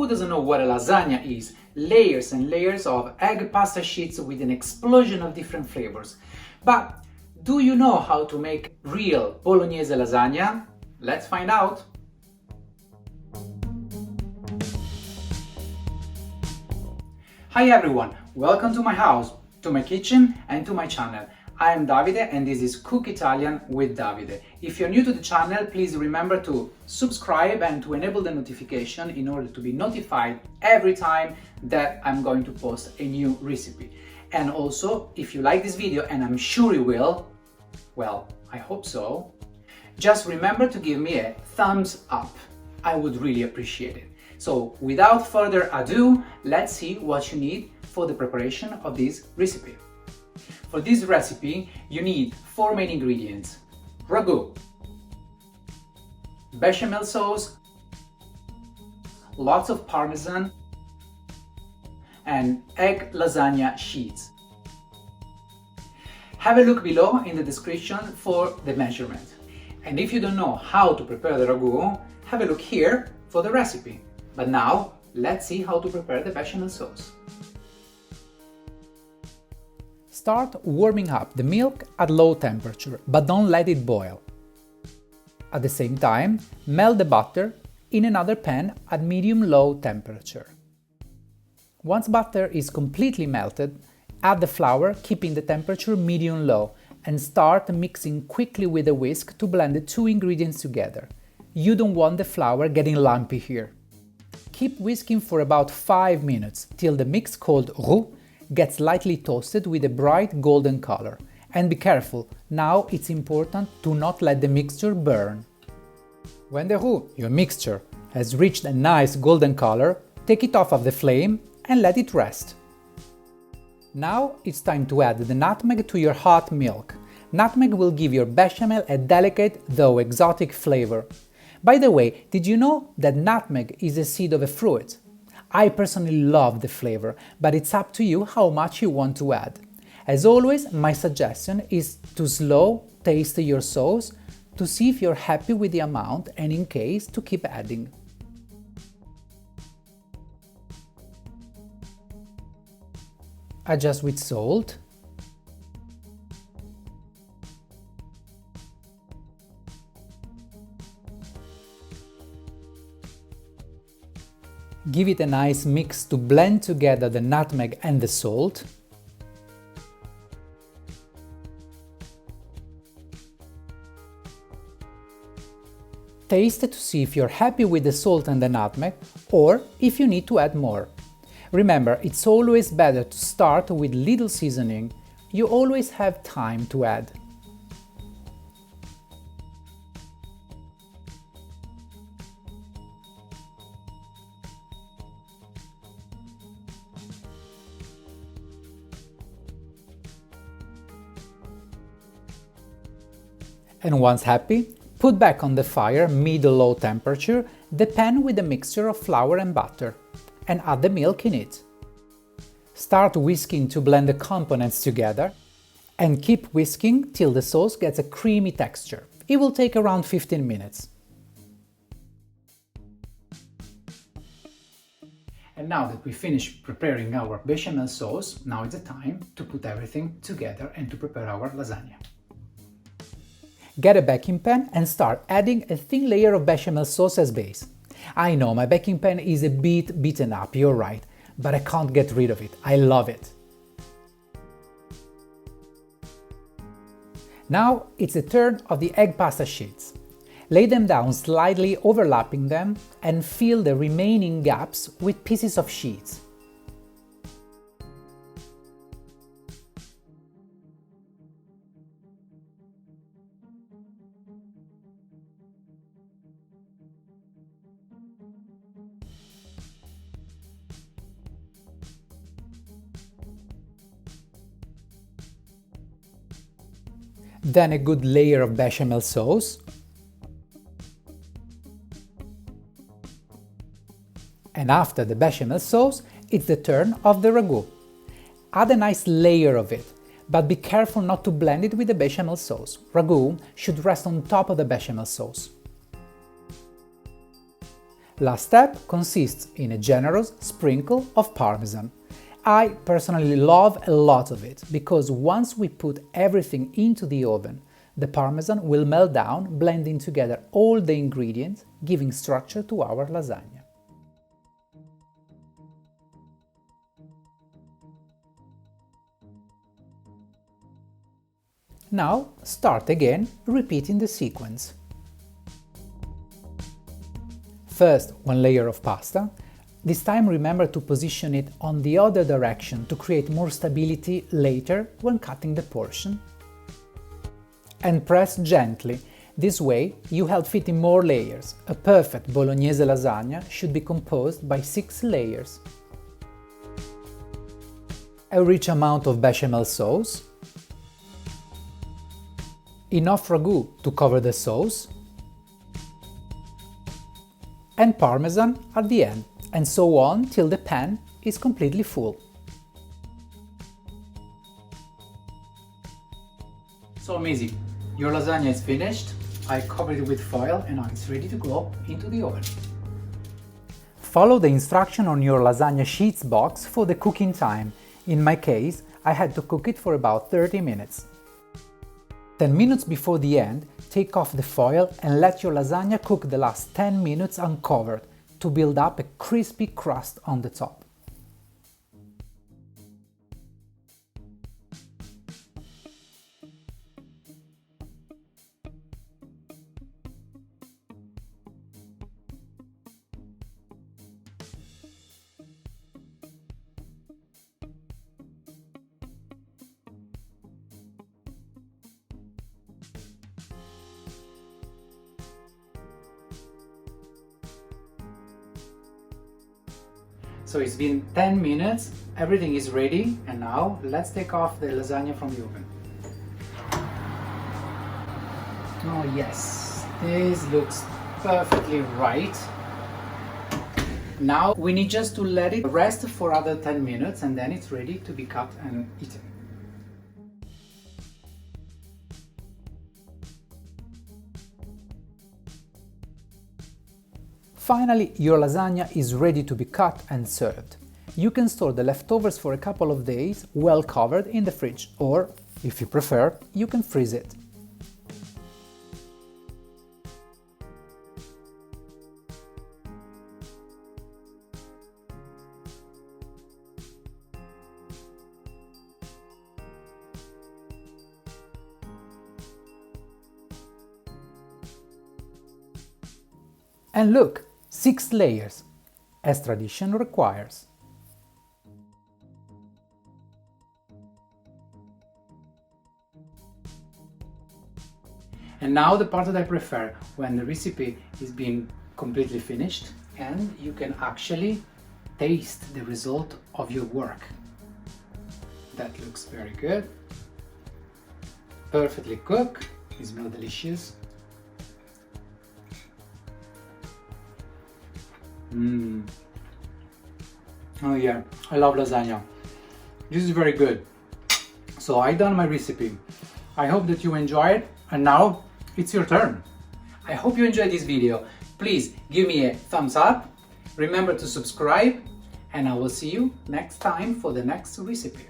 Who doesn't know what a lasagna is? Layers and layers of egg pasta sheets with an explosion of different flavors. But do you know how to make real Bolognese lasagna? Let's find out! Hi everyone, welcome to my house, to my kitchen and to my channel. I am Davide and this is Cook Italian with Davide. If you're new to the channel, please remember to subscribe and to enable the notification in order to be notified every time that I'm going to post a new recipe. And also, if you like this video, and I'm sure you will, well, I hope so, just remember to give me a thumbs up. I would really appreciate it. So without further ado, let's see what you need for the preparation of this recipe. For this recipe, you need 4 main ingredients: Ragù, Béchamel sauce, lots of Parmesan, and egg lasagna sheets. Have a look below in the description for the measurement. And if you don't know how to prepare the Ragù, have a look here for the recipe. But now, let's see how to prepare the Bechamel sauce. Start warming up the milk at low temperature, but don't let it boil. At the same time, melt the butter in another pan at medium-low temperature. Once butter is completely melted, add the flour, keeping the temperature medium-low, and start mixing quickly with a whisk to blend the two ingredients together. You don't want the flour getting lumpy here. Keep whisking for about 5 minutes till the mix called roux gets lightly toasted with a bright golden color. And be careful, now it's important to not let the mixture burn. When the roux, your mixture, has reached a nice golden color, take it off of the flame and let it rest. Now it's time to add the nutmeg to your hot milk. Nutmeg will give your bechamel a delicate though exotic flavor. By the way, did you know that nutmeg is a seed of a fruit? I personally love the flavor, but it's up to you how much you want to add. As always, my suggestion is to slow taste your sauce to see if you're happy with the amount and in case to keep adding. Adjust with salt. Give it a nice mix to blend together the nutmeg and the salt. Taste to see if you're happy with the salt and the nutmeg or if you need to add more. Remember, it's always better to start with little seasoning. You always have time to add. And once happy, put back on the fire mid-low temperature the pan with a mixture of flour and butter and add the milk in it. Start whisking to blend the components together and keep whisking till the sauce gets a creamy texture. It will take around 15 minutes. And now that we finished preparing our bechamel sauce, now it's the time to put everything together and to prepare our lasagna. Get a baking pan and start adding a thin layer of bechamel sauce as base. I know my baking pan is a bit beaten up, you're right, but I can't get rid of it. I love it. Now it's the turn of the egg pasta sheets. Lay them down slightly overlapping them and fill the remaining gaps with pieces of sheets. Then a good layer of bechamel sauce, and after the bechamel sauce, it's the turn of the ragù. Add a nice layer of it, but be careful not to blend it with the bechamel sauce. Ragù should rest on top of the bechamel sauce. Last step consists in a generous sprinkle of Parmesan. I personally love a lot of it, because once we put everything into the oven, the Parmesan will melt down, blending together all the ingredients, giving structure to our lasagna. Now start again, repeating the sequence. First, one layer of pasta. This time remember to position it on the other direction to create more stability later when cutting the portion. And press gently. This way you help fitting more layers. A perfect Bolognese lasagna should be composed by 6 layers. A rich amount of Béchamel sauce, enough Ragù to cover the sauce, and Parmesan at the end, and so on till the pan is completely full. So amazing! Your lasagna is finished. I covered it with foil and now it's ready to go into the oven. Follow the instruction on your Lasagna Sheets box for the cooking time. In my case, I had to cook it for about 30 minutes. 10 minutes before the end, take off the foil and let your lasagna cook the last 10 minutes uncovered to build up a crispy crust on the top. So it's been 10 minutes, everything is ready, and now let's take off the lasagna from the oven. Oh yes, this looks perfectly right. Now we need just to let it rest for other 10 minutes and then it's ready to be cut and eaten. Finally, your lasagna is ready to be cut and served. You can store the leftovers for a couple of days, well covered in the fridge, or, if you prefer, you can freeze it. And look! 6 layers, as tradition requires. And now the part that I prefer, when the recipe is being completely finished and you can actually taste the result of your work. That looks very good. Perfectly cooked, it smells delicious. Oh yeah, I love lasagna. This is very good. So I done my recipe. I hope that you enjoy it, and now it's your turn. I hope you enjoyed this video. Please give me a thumbs up. Remember to subscribe, and I will see you next time for the next recipe.